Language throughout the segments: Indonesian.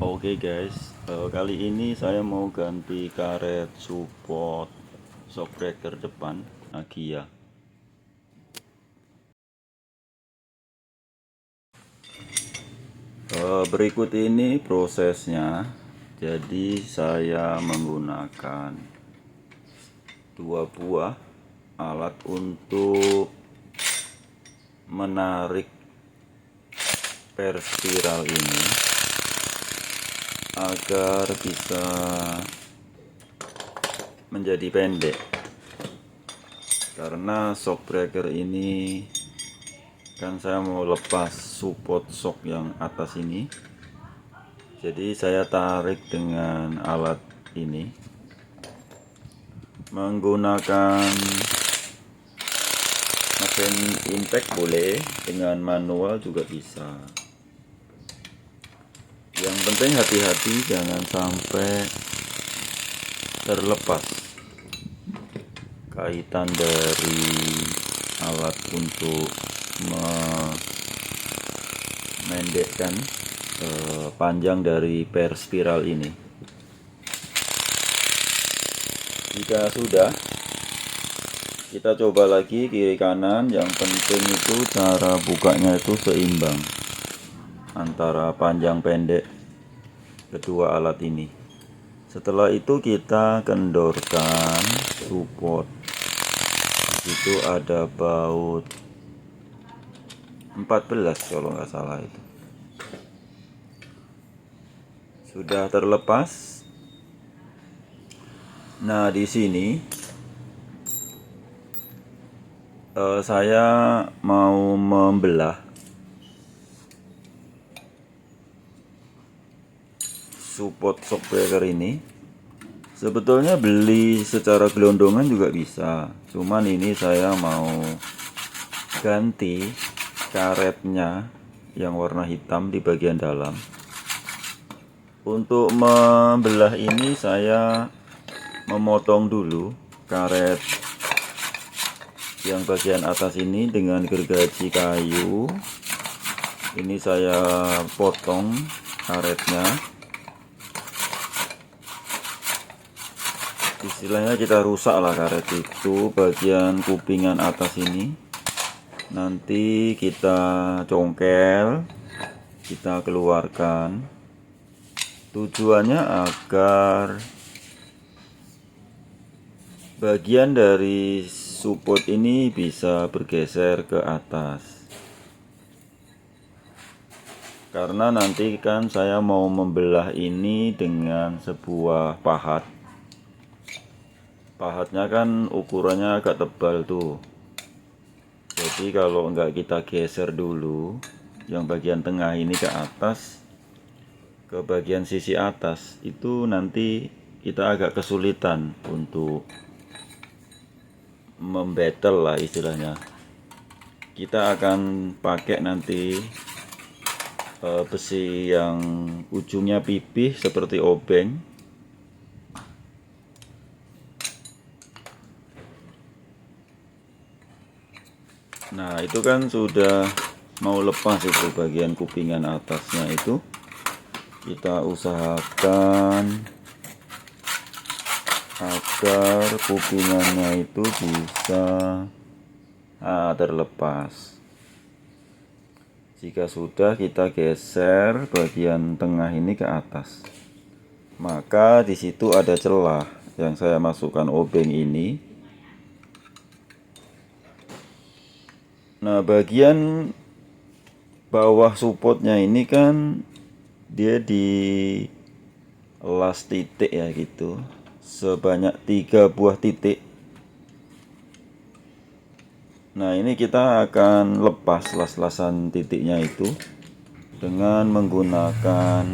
Oke guys, kali ini saya mau ganti karet support shockbreaker depan Agia. Berikut ini prosesnya. Jadi saya menggunakan dua buah alat untuk menarik per spiral ini agar bisa menjadi pendek, karena shockbreaker ini kan saya mau lepas support shock yang atas ini. Jadi saya tarik dengan alat ini menggunakan mesin impact, boleh dengan manual juga bisa. Yang penting hati-hati jangan sampai terlepas kaitan dari alat untuk memendekkan panjang dari per spiral ini. Jika sudah, kita coba lagi kiri kanan. Yang penting itu cara bukanya itu seimbang antara panjang pendek kedua alat ini. Setelah itu kita kendorkan support. Itu ada baut 14 kalau nggak salah itu. Sudah terlepas. Nah, di sini saya mau membelah support shockbreaker ini. Sebetulnya beli secara gelondongan juga bisa, cuman ini saya mau ganti karetnya yang warna hitam di bagian dalam. Untuk membelah ini saya memotong dulu karet yang bagian atas ini dengan gergaji kayu. Ini saya potong karetnya. Istilahnya kita rusak lah karet itu, bagian kupingan atas ini. Nanti kita congkel, kita keluarkan. Tujuannya agar bagian dari support ini bisa bergeser ke atas. Karena nanti kan saya mau membelah ini dengan sebuah pahat. Pahatnya kan ukurannya agak tebal tuh. Jadi kalau enggak kita geser dulu yang bagian tengah ini ke atas, ke bagian sisi atas, itu nanti kita agak kesulitan untuk membetel lah istilahnya. Kita akan pakai nanti besi yang ujungnya pipih seperti obeng. Nah, itu kan sudah mau lepas itu bagian kupingan atasnya itu. Kita usahakan agar kupingannya itu bisa terlepas. Jika sudah, kita geser bagian tengah ini ke atas. Maka di situ ada celah yang saya masukkan obeng ini. Nah, bagian bawah supportnya ini kan dia di las titik ya gitu, sebanyak 3 buah titik. Nah, ini kita akan lepas las-lasan titiknya itu dengan menggunakan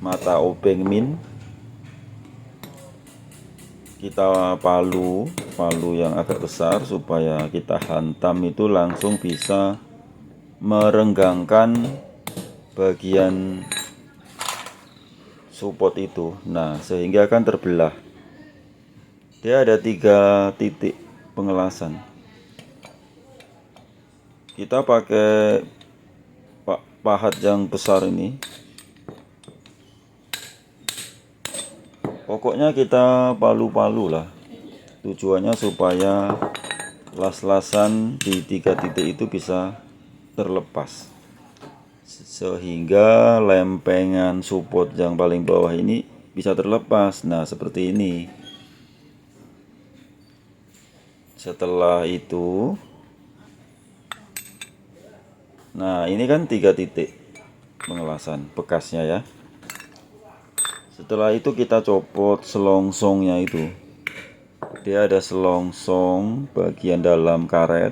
mata obeng min. Kita palu yang agak besar supaya kita hantam itu langsung bisa merenggangkan bagian support itu. Nah, sehingga akan terbelah. Dia ada 3 titik pengelasan. Kita pakai pahat yang besar ini Pokoknya kita palu-palu lah. Tujuannya supaya las-lasan di 3 titik itu bisa terlepas, sehingga lempengan support yang paling bawah ini bisa terlepas. Nah, seperti ini. Setelah itu, nah ini kan 3 titik pengelasan bekasnya ya. Setelah itu kita copot selongsongnya itu. Dia ada selongsong bagian dalam karet.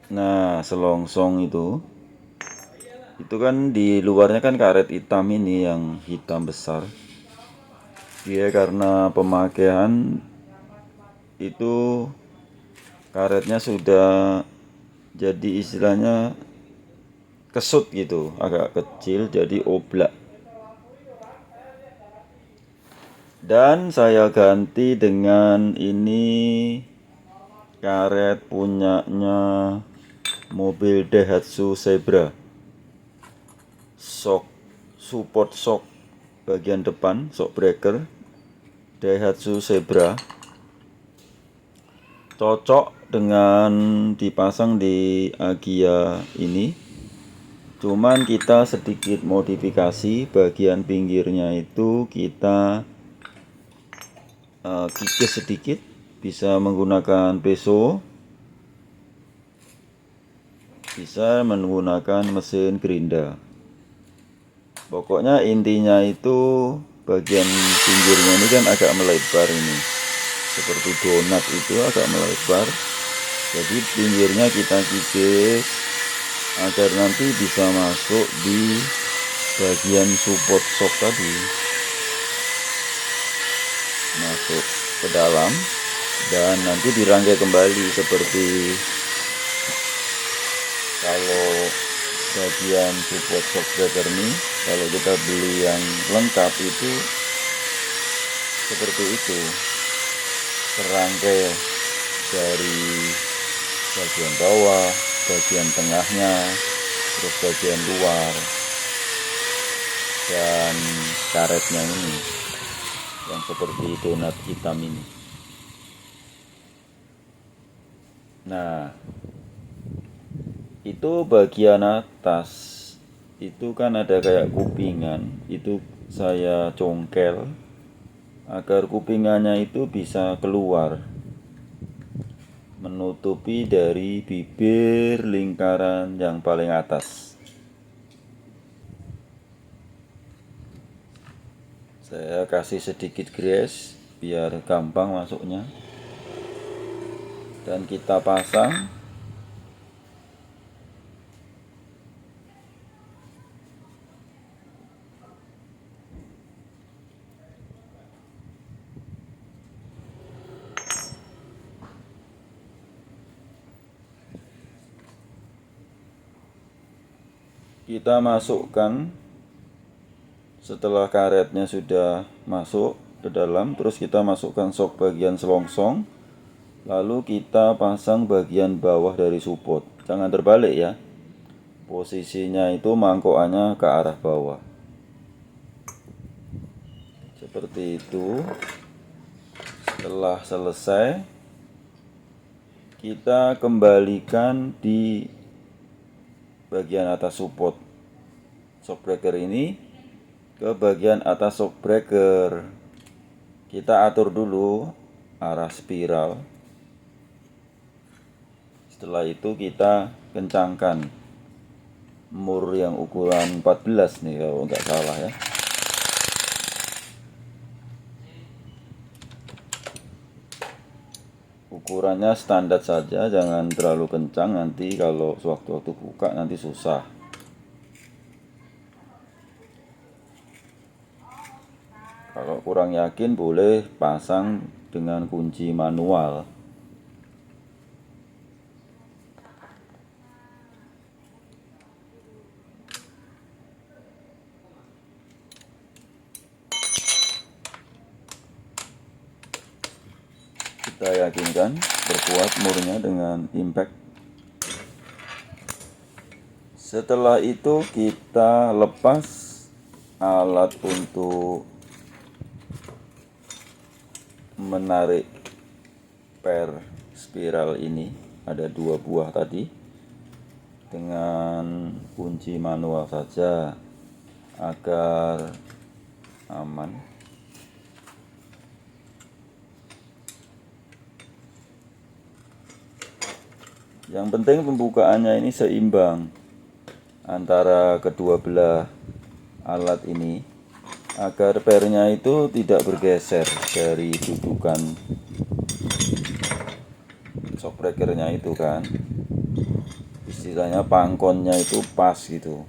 Nah, selongsong itu kan di luarnya kan karet hitam ini, yang hitam besar. Dia karena pemakaian itu karetnya sudah jadi istilahnya kesut gitu, agak kecil jadi oblak. Dan saya ganti dengan ini karet punyanya mobil Daihatsu Zebra. Support shock bagian depan, shock breaker Daihatsu Zebra. Cocok dengan dipasang di Agya ini. Cuman kita sedikit modifikasi, bagian pinggirnya itu kita kikis sedikit, bisa menggunakan peso, bisa menggunakan mesin gerinda. Pokoknya intinya itu bagian pinggirnya ini kan agak melebar ini, seperti donat itu agak melebar. Jadi pinggirnya kita kikis agar nanti bisa masuk di bagian support shock tadi, masuk ke dalam dan nanti dirangkai kembali seperti kalau bagian support shock breaker ini. Kalau kita beli yang lengkap itu seperti itu, terangkai dari bagian bawah, bagian tengahnya, terus bagian luar, dan karetnya ini yang seperti donat hitam ini. Nah, itu bagian atas itu kan ada kayak kupingan, itu saya congkel agar kupingannya itu bisa keluar, menutupi dari bibir lingkaran yang paling atas. Saya kasih sedikit grease biar gampang masuknya, dan kita pasang. Kita masukkan, setelah karetnya sudah masuk ke dalam, terus kita masukkan shock bagian selongsong, lalu kita pasang bagian bawah dari support. Jangan terbalik ya, posisinya itu mangkokannya ke arah bawah seperti itu. Setelah selesai, kita kembalikan di bagian atas support shock breaker ini ke bagian atas shock breaker. Kita atur dulu arah spiral. Setelah itu kita kencangkan mur yang ukuran 14 nih kalau nggak salah ya. Ukurannya standar saja, jangan terlalu kencang, nanti kalau sewaktu-waktu buka nanti susah. Kalau kurang yakin boleh pasang dengan kunci manual. Kita yakinkan, perkuat murnya dengan impact. Setelah itu kita lepas alat untuk menarik per spiral ini, ada 2 buah tadi, dengan kunci manual saja agar aman. Yang penting pembukaannya ini seimbang antara kedua belah alat ini agar pernya itu tidak bergeser dari dudukan shockbreakernya itu kan, istilahnya pangkonnya itu pas gitu.